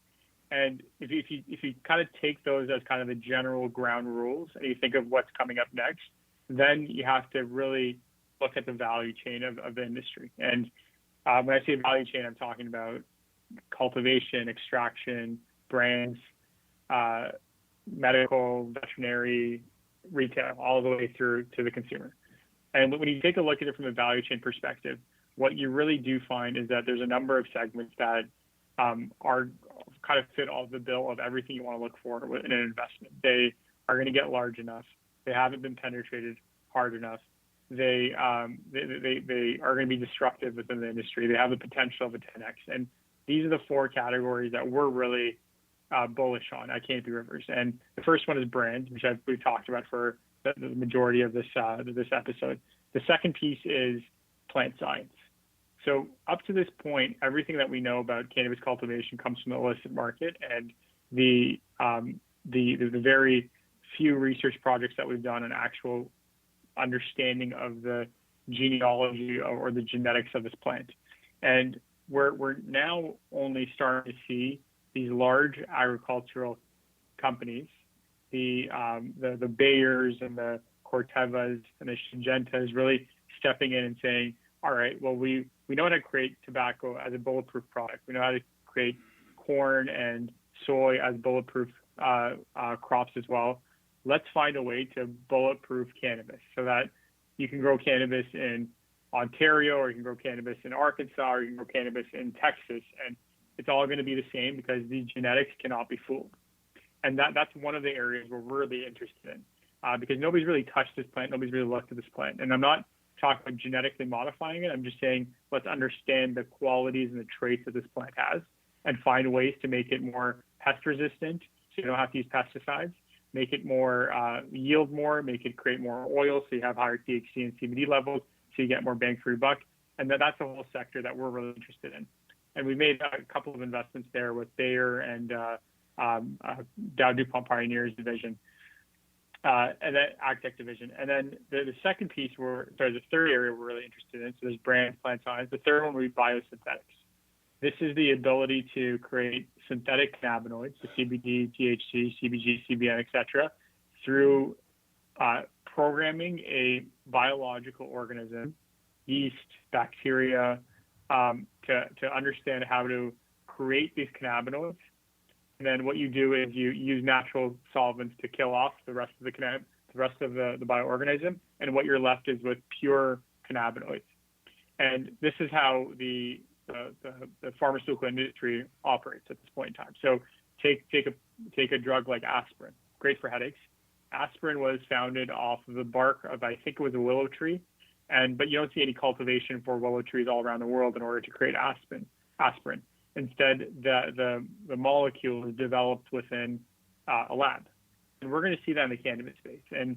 And if you kind of take those as kind of the general ground rules, and you think of what's coming up next, then you have to really look at the value chain of the industry. And when I say value chain, I'm talking about cultivation, extraction, brands, medical, veterinary, retail, all the way through to the consumer. And when you take a look at it from a value chain perspective, what you really do find is that there's a number of segments that are kind of fit all the bill of everything you want to look for in an investment. They are going to get large enough. They haven't been penetrated hard enough. They are going to be disruptive within the industry. They have the potential of a 10x. And these are the four categories that we're really bullish on at Canopy Rivers. And the first one is brand, which we've talked about for the majority of this episode. The second piece is plant science. So up to this point, everything that we know about cannabis cultivation comes from the illicit market, and the very few research projects that we've done on actual understanding of the genealogy or the genetics of this plant. And we're now only starting to see these large agricultural companies, the Bayers and the Cortevas and the Syngentas, really stepping in and saying, all right, well, we know how to create tobacco as a bulletproof product. We know how to create corn and soy as bulletproof crops as well. Let's find a way to bulletproof cannabis so that you can grow cannabis in Ontario, or you can grow cannabis in Arkansas, or you can grow cannabis in Texas, and it's all going to be the same because these genetics cannot be fooled. And that's one of the areas we're really interested in, because nobody's really touched this plant, nobody's really looked at this plant. And I'm not talking about genetically modifying it. I'm just saying let's understand the qualities and the traits that this plant has, and find ways to make it more pest resistant, so you don't have to use pesticides. Make it more yield more, make it create more oil, so you have higher THC and CBD levels, so you get more bang for your buck. And that's a whole sector that we're really interested in. And we made a couple of investments there with Bayer and Dow DuPont Pioneers division, and then AgTech division. And then the second piece, the third area we're really interested in. So there's brand, plant science. The third one would be biosynthetics. This is the ability to create synthetic cannabinoids, so CBD, THC, CBG, CBN, etc., through programming a biological organism, yeast, bacteria, to understand how to create these cannabinoids. And then what you do is you use natural solvents to kill off the rest of the bioorganism, and what you're left is with pure cannabinoids. And this is how the pharmaceutical industry operates at this point in time. So take a drug like aspirin, great for headaches. Aspirin was founded off of the bark of, I think it was a willow tree, but you don't see any cultivation for willow trees all around the world in order to create aspirin. Instead, the molecule is developed within a lab, and we're going to see that in the cannabis space. And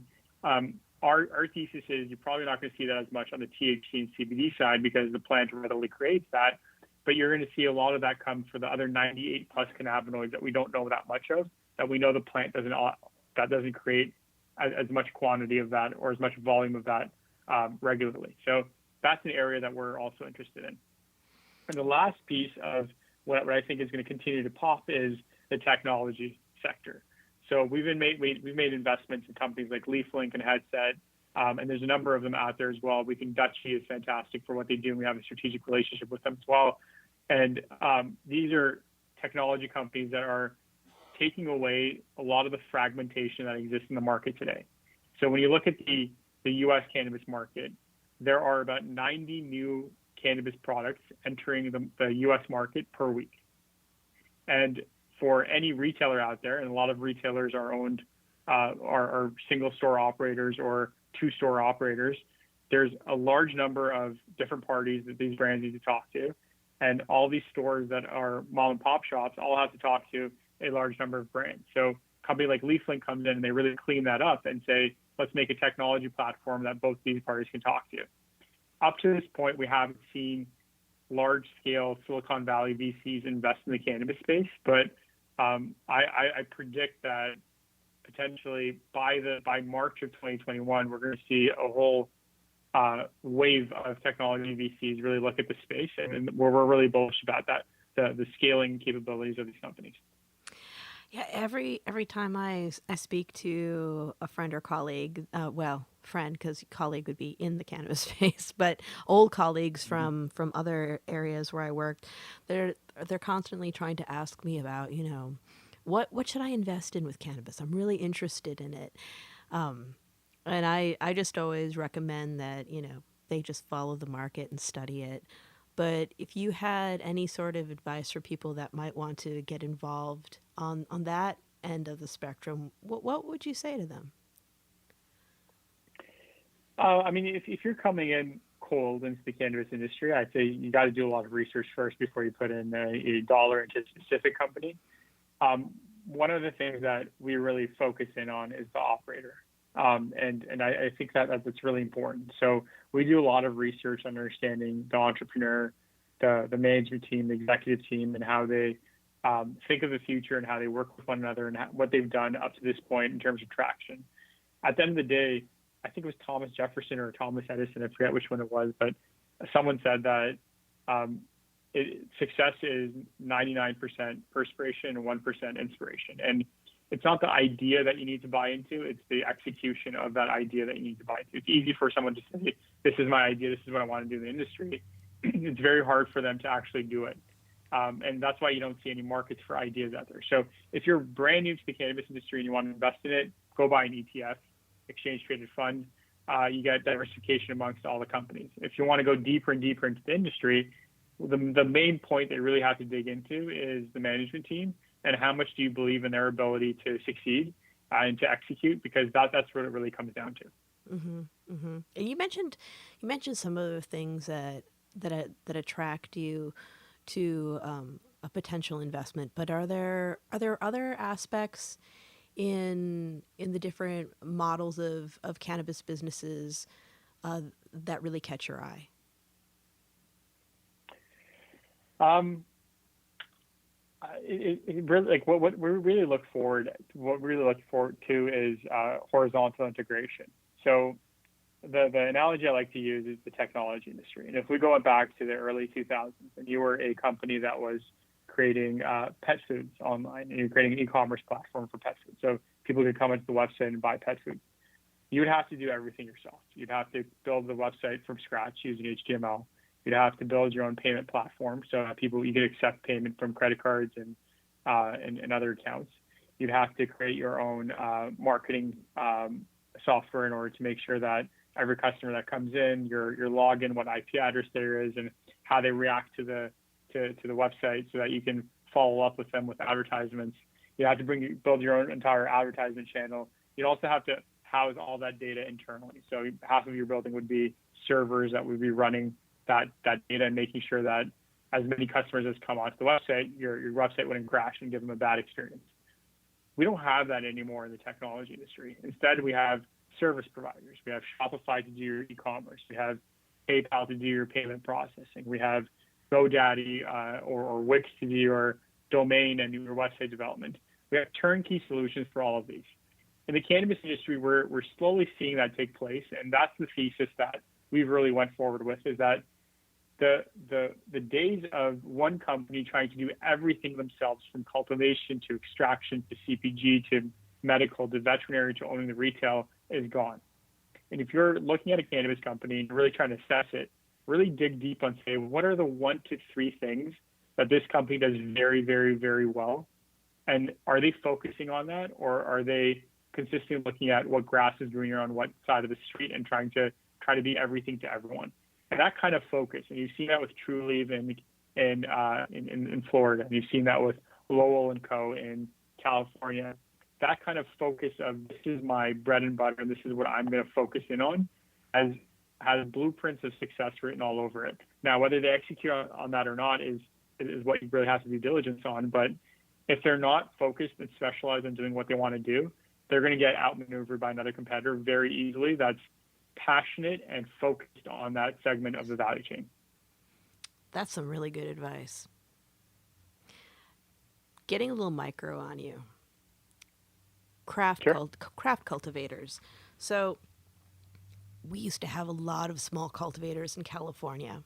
our thesis is you're probably not going to see that as much on the THC and CBD side because the plant readily creates that, but you're going to see a lot of that come for the other 98 plus cannabinoids that we don't know that much of, that we know the plant doesn't create as much quantity of that or as much volume of that regularly. So that's an area that we're also interested in. And the last piece of what I think is going to continue to pop is the technology sector. So we've made investments in companies like LeafLink and Headset, and there's a number of them out there as well. We think Dutchy is fantastic for what they do, and we have a strategic relationship with them as well. And these are technology companies that are taking away a lot of the fragmentation that exists in the market today. So when you look at the U.S. cannabis market, there are about 90 new cannabis products entering the U.S. market per week. And for any retailer out there, and a lot of retailers are owned, are single store operators or two store operators, there's a large number of different parties that these brands need to talk to. And all these stores that are mom and pop shops all have to talk to a large number of brands. So a company like LeafLink comes in and they really clean that up and say, let's make a technology platform that both these parties can talk to. Up to this point, we haven't seen large-scale Silicon Valley VCs invest in the cannabis space, but I predict that potentially by March of 2021, we're going to see a whole wave of technology VCs really look at the space, and we're really bullish about that, the scaling capabilities of these companies.
Yeah, every time I speak to a friend or colleague, friend, because colleague would be in the cannabis space, but old colleagues from other areas where I worked, they're constantly trying to ask me about, what should I invest in with cannabis? I'm really interested in it. And I just always recommend that, they just follow the market and study it. But if you had any sort of advice for people that might want to get involved on that end of the spectrum, what would you say to them?
If you're coming in cold into the cannabis industry, I'd say you got to do a lot of research first before you put in a dollar into a specific company. One of the things that we really focus in on is the operator. And I think that's really important. So we do a lot of research on understanding the entrepreneur, the management team, the executive team, and how they think of the future and how they work with one another and what they've done up to this point in terms of traction. At the end of the day, I think it was Thomas Jefferson or Thomas Edison, I forget which one it was, but someone said that success is 99% perspiration and 1% inspiration. And it's not the idea that you need to buy into, it's the execution of that idea that you need to buy into. It's easy for someone to say, this is my idea, this is what I want to do in the industry. It's very hard for them to actually do it. And that's why you don't see any markets for ideas out there. So if you're brand new to the cannabis industry and you want to invest in it, go buy an ETF, exchange traded fund. you get diversification amongst all the companies. If you want to go deeper and deeper into the industry, the main point they really have to dig into is the management team and how much do you believe in their ability to succeed and to execute, because that's what it really comes down to.
Mm-hmm, mm-hmm. And you mentioned some of the things that attract you to a potential investment, but are there other aspects in the different models of cannabis businesses that really catch your eye?
It really, like what we really look forward to is horizontal integration. So the analogy I like to use is the technology industry. And if we go back to the early 2000s and you were a company that was creating pet foods online and you're creating an e-commerce platform for pet food, so people could come into the website and buy pet food, you would have to do everything yourself. You'd have to build the website from scratch using HTML. You'd have to build your own payment platform so that you could accept payment from credit cards and other accounts. You'd have to create your own marketing software in order to make sure that every customer that comes in, your login, what IP address there is, and how they react to the website, so that you can follow up with them with advertisements. You have to build your own entire advertisement channel. You'd also have to house all that data internally. So half of your building would be servers that would be running that data and making sure that as many customers as come onto the website, your website wouldn't crash and give them a bad experience. We don't have that anymore in the technology industry. Instead, we have service providers. We have Shopify to do your e-commerce. We have PayPal to do your payment processing. We have GoDaddy or Wix to do your domain and your website development. We have turnkey solutions for all of these. In the cannabis industry, we're slowly seeing that take place, and that's the thesis that we've really went forward with, is that the days of one company trying to do everything themselves, from cultivation to extraction to CPG to medical to veterinary to owning the retail, is gone. And if you're looking at a cannabis company and really trying to assess it, really dig deep on, say, what are the 1 to 3 things that this company does very, very, very well? And are they focusing on that, or are they consistently looking at what grass is greener on what side of the street and trying to be everything to everyone? And that kind of focus, and you've seen that with Trulieve in Florida, and you've seen that with Lowell and Co. in California. That kind of focus of, this is my bread and butter, and this is what I'm going to focus in on, has blueprints of success written all over it. Now, whether they execute on that or not is what you really have to do diligence on. But if they're not focused and specialized in doing what they want to do, they're going to get outmaneuvered by another competitor very easily that's passionate and focused on that segment of the value chain.
That's some really good advice. Getting a little micro on you. Craft cultivators. So we used to have a lot of small cultivators in California.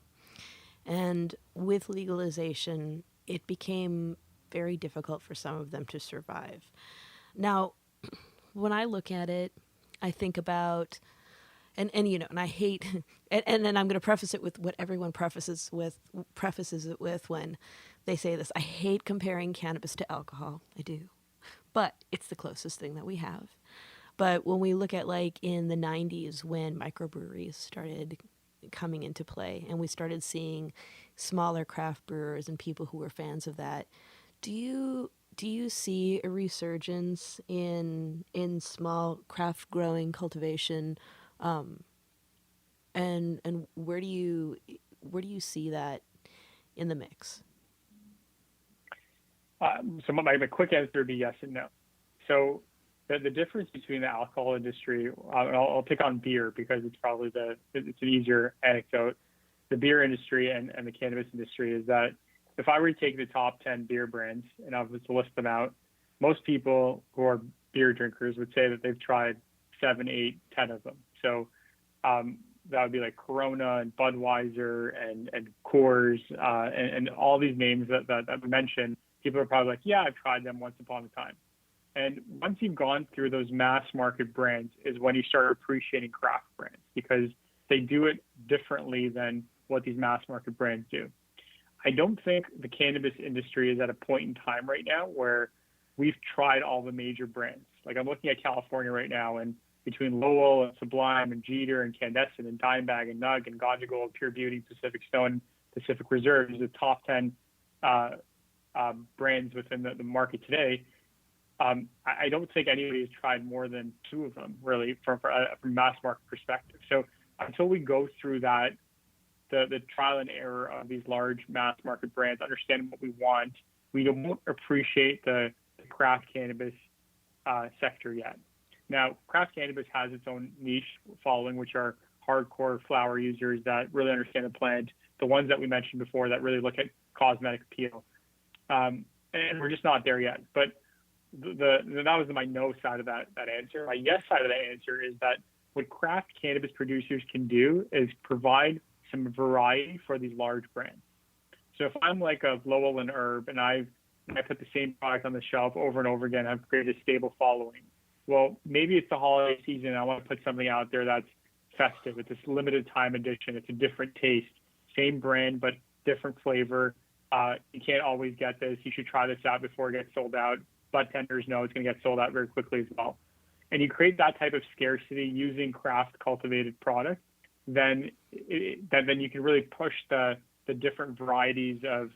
And with legalization, it became very difficult for some of them to survive. Now, when I look at it, I think about, and I hate, and then I'm going to preface it with what everyone prefaces it with when they say this. I hate comparing cannabis to alcohol. I do. But it's the closest thing that we have. But when we look at, like, in the 90s, when microbreweries started coming into play and we started seeing smaller craft brewers and people who were fans of that, do you see a resurgence in small craft growing cultivation, and where do you see that in the mix?
So my quick answer would be yes and no. So the difference between the alcohol industry, I'll pick on beer because it's probably it's an easier anecdote. The beer industry and the cannabis industry is that if I were to take the top 10 beer brands and I was to list them out, most people who are beer drinkers would say that they've tried 7, 8, 10 of them. So that would be like Corona and Budweiser and Coors and all these names that we mentioned. People are probably like, yeah, I've tried them once upon a time. And once you've gone through those mass market brands is when you start appreciating craft brands, because they do it differently than what these mass market brands do. I don't think the cannabis industry is at a point in time right now where we've tried all the major brands. Like, I'm looking at California right now, and between Lowell and Sublime and Jeter and Candescent and Dimebag and Nug and Ganja Gold, Pure Beauty, Pacific Stone, Pacific Reserve is the top 10 brands within the market today. I don't think anybody has tried more than 2 of them, really, from a mass market perspective. So until we go through that, the trial and error of these large mass market brands, understanding what we want, we won't appreciate the craft cannabis sector yet. Now, craft cannabis has its own niche following, which are hardcore flower users that really understand the plant, the ones that we mentioned before that really look at cosmetic appeal. And we're just not there yet. But that was my no side of that answer. My yes side of that answer is that what craft cannabis producers can do is provide some variety for these large brands. So if I'm like a Lowell and Herb and I put the same product on the shelf over and over again, I've created a stable following. Well, maybe it's the holiday season and I want to put something out there that's festive. It's a limited time edition. It's a different taste. Same brand, but different flavor. You can't always get this. You should try this out before it gets sold out. Budtenders know it's going to get sold out very quickly as well. And you create that type of scarcity using craft cultivated product, then you can really push the different varieties of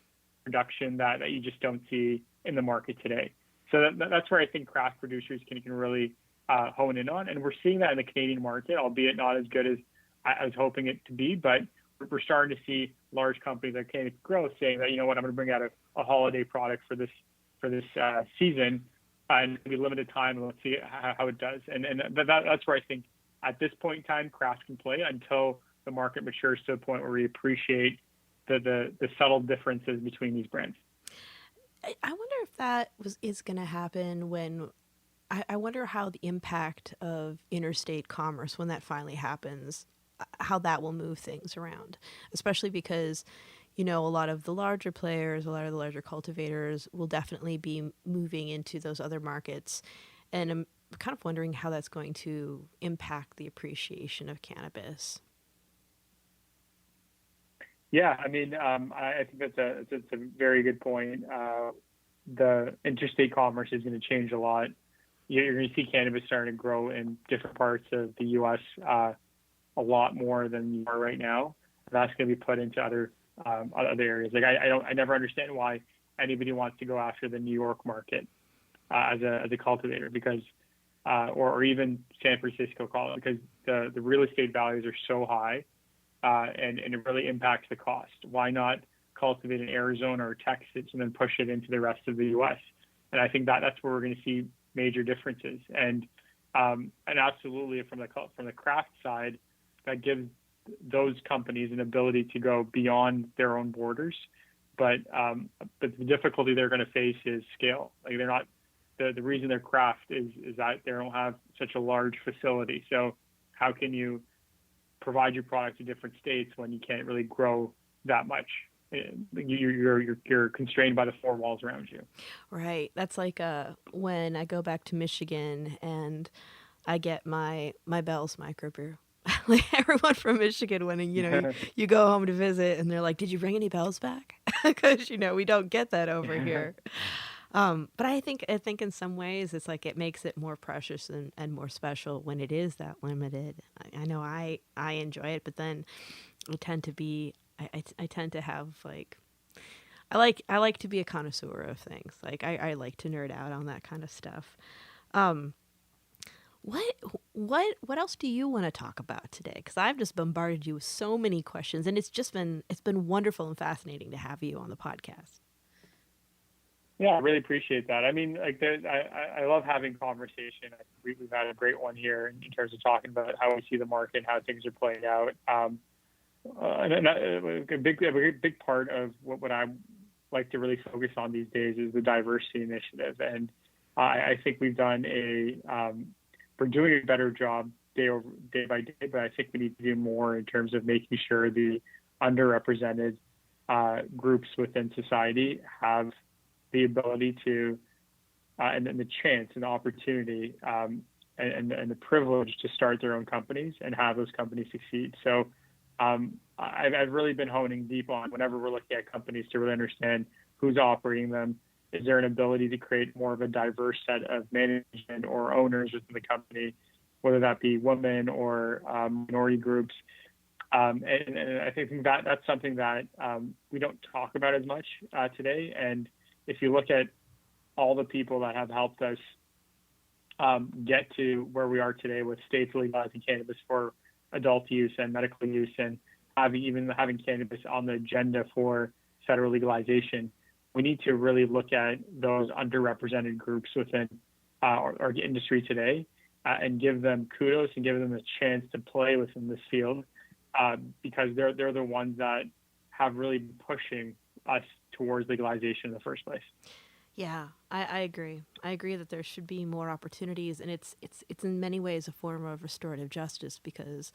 production that you just don't see in the market today. So that's where I think craft producers can really hone in on. And we're seeing that in the Canadian market, albeit not as good as I was hoping it to be. But we're starting to see large companies like Canopy Growth saying that, you know what, I'm going to bring out a holiday product for this season, and it'll be limited time, and let's see how it does. And that's where I think at this point in time, craft can play until the market matures to a point where we appreciate the subtle differences between these brands.
I wonder if that is going to happen when I wonder how the impact of interstate commerce, when that finally happens, how that will move things around, especially because, you know, a lot of the larger players, a lot of the larger cultivators will definitely be moving into those other markets. And I'm kind of wondering how that's going to impact the appreciation of cannabis.
Yeah, I mean, I think it's a very good point. The interstate commerce is going to change a lot. You're going to see cannabis starting to grow in different parts of the U.S. A lot more than you are right now. And that's going to be put into other areas. Like I never understand why anybody wants to go after the New York market as a cultivator, because or even San Francisco, because the real estate values are so high. And it really impacts the cost. Why not cultivate in Arizona or Texas and then push it into the rest of the U.S.? And I think that's where we're going to see major differences. And absolutely from the craft side, that gives those companies an ability to go beyond their own borders. But the difficulty they're going to face is scale. Like they're not the reason they're craft is that they don't have such a large facility. So how can you provide your product to different states when you can't really grow that much? You're constrained by the 4 walls around you.
Right. That's like when I go back to Michigan and I get my Bell's microbrew. Like everyone from Michigan, when you go home to visit, and they're like, "Did you bring any Bells back?" Because we don't get that over here. But I think in some ways it's like it makes it more precious and more special when it is that limited. I know I enjoy it, but then I tend to have like I like to be a connoisseur of things. Like I like to nerd out on that kind of stuff. What else do you want to talk about today? Because I've just bombarded you with so many questions, and it's been wonderful and fascinating to have you on the podcast.
Yeah, I really appreciate that. I mean, like, I love having conversation. We've had a great one here in terms of talking about how we see the market, how things are playing out. And a big part of what I like to really focus on these days is the diversity initiative. And I think we're doing a better job day by day, but I think we need to do more in terms of making sure the underrepresented groups within society have the ability to and the chance and the opportunity and the privilege to start their own companies and have those companies succeed. So I've really been honing deep on whenever we're looking at companies to really understand who's operating them. Is there an ability to create more of a diverse set of management or owners within the company? whether that be women or minority groups. And I think that's something that we don't talk about as much today. And if you look at all the people that have helped us get to where we are today with states legalizing cannabis for adult use and medical use, and having cannabis on the agenda for federal legalization, we need to really look at those underrepresented groups within our industry today and give them kudos and give them a chance to play within this field because they're the ones that have really been pushing us towards legalization in the first place.
Yeah, I agree. I agree that there should be more opportunities, and it's in many ways a form of restorative justice because,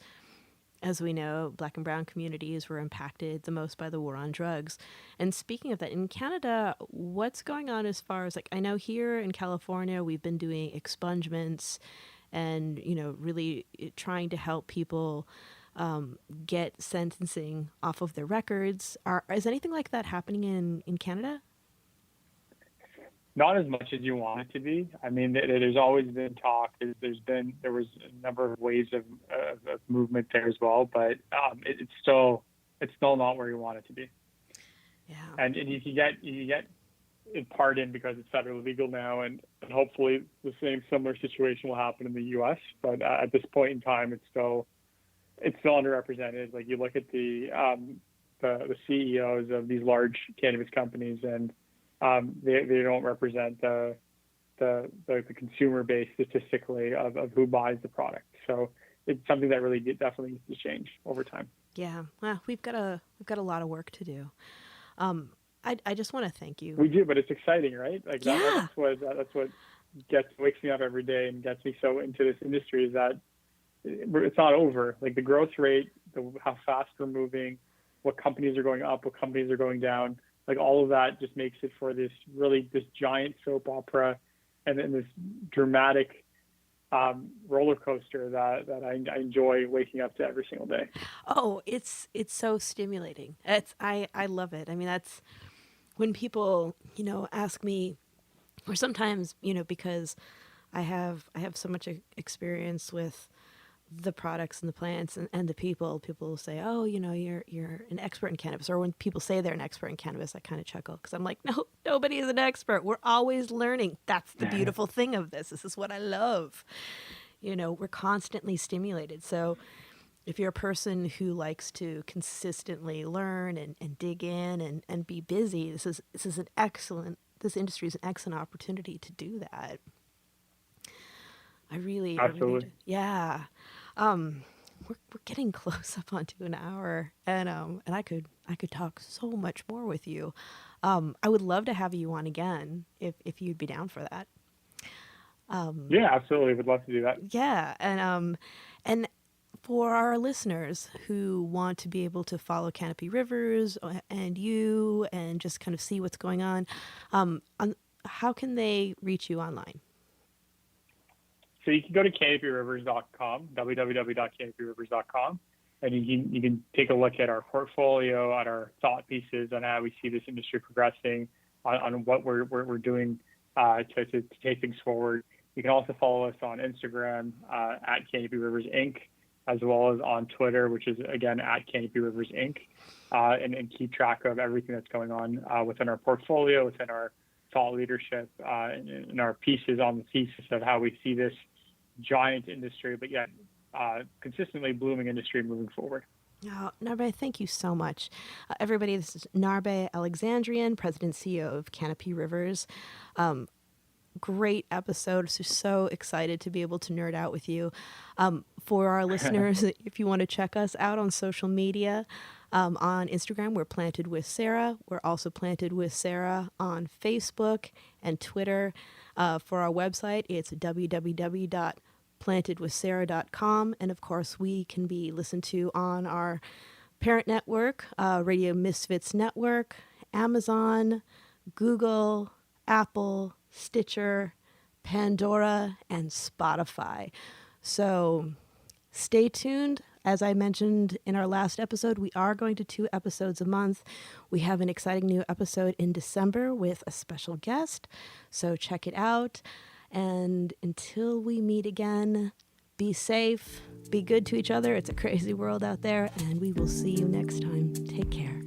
as we know, Black and Brown communities were impacted the most by the war on drugs. And speaking of that, in Canada, what's going on as far as, like, I know here in California, we've been doing expungements and, really trying to help people get sentencing off of their records. Is anything like that happening in Canada?
Not as much as you want it to be. I mean, there's always been talk. There was a number of waves of movement there as well, but it's still not where you want it to be.
Yeah.
And you can get it pardoned because it's federally legal now, and hopefully the similar situation will happen in the U.S. But at this point in time, it's still underrepresented. Like you look at the CEOs of these large cannabis companies, and they don't represent the consumer base statistically of who buys the product. So it's something that really definitely needs to change over time.
Yeah, well, we've got a lot of work to do. I just want to thank you.
We do, but it's exciting, right? Like
yeah.
That's what wakes me up every day and gets me so into this industry is that it's not over. Like the growth rate, how fast we're moving, what companies are going up, what companies are going down. Like all of that just makes it for this giant soap opera and then this dramatic roller coaster that I enjoy waking up to every single day.
Oh, it's so stimulating. I love it. I mean, that's when people, ask me, or sometimes, because I have so much experience with the products and the plants and the people will say, oh, you're an expert in cannabis. Or when people say they're an expert in cannabis, I kind of chuckle because I'm like, no, nobody is an expert. We're always learning. That's the beautiful thing of this. This is what I love. We're constantly stimulated. So if you're a person who likes to consistently learn and dig in and be busy, this industry is an excellent opportunity to do that.
Absolutely.
Yeah. We're getting close up onto an hour, and I could talk so much more with you. I would love to have you on again if you'd be down for that.
Yeah, absolutely. Would love to do that.
Yeah, and for our listeners who want to be able to follow Canopy Rivers and you and just kind of see what's going on, how can they reach you online?
So you can go to canopyrivers.com, www.canopyrivers.com, and you can take a look at our portfolio, at our thought pieces, on how we see this industry progressing, on what we're doing to take things forward. You can also follow us on Instagram at Canopy Rivers Inc., as well as on Twitter, which is again at Canopy Rivers Inc., and keep track of everything that's going on within our portfolio, within our thought leadership, and our pieces on the thesis of how we see this giant industry, but yet consistently blooming industry moving forward.
Oh, Narbé, thank you so much. Everybody, this is Narbé Alexandrian, President CEO of Canopy Rivers. Great episode. So excited to be able to nerd out with you. For our listeners, if you want to check us out on social media, on Instagram, we're Planted with Sara. We're also Planted with Sara on Facebook and Twitter. For our website, it's www.plantedwithsara.com. And of course, we can be listened to on our parent network, Radio Misfits Network, Amazon, Google, Apple, Stitcher, Pandora, and Spotify. So stay tuned. As I mentioned in our last episode, we are going to 2 episodes a month. We have an exciting new episode in December with a special guest, so check it out. And until we meet again, be safe, be good to each other. It's a crazy world out there, and we will see you next time. Take care.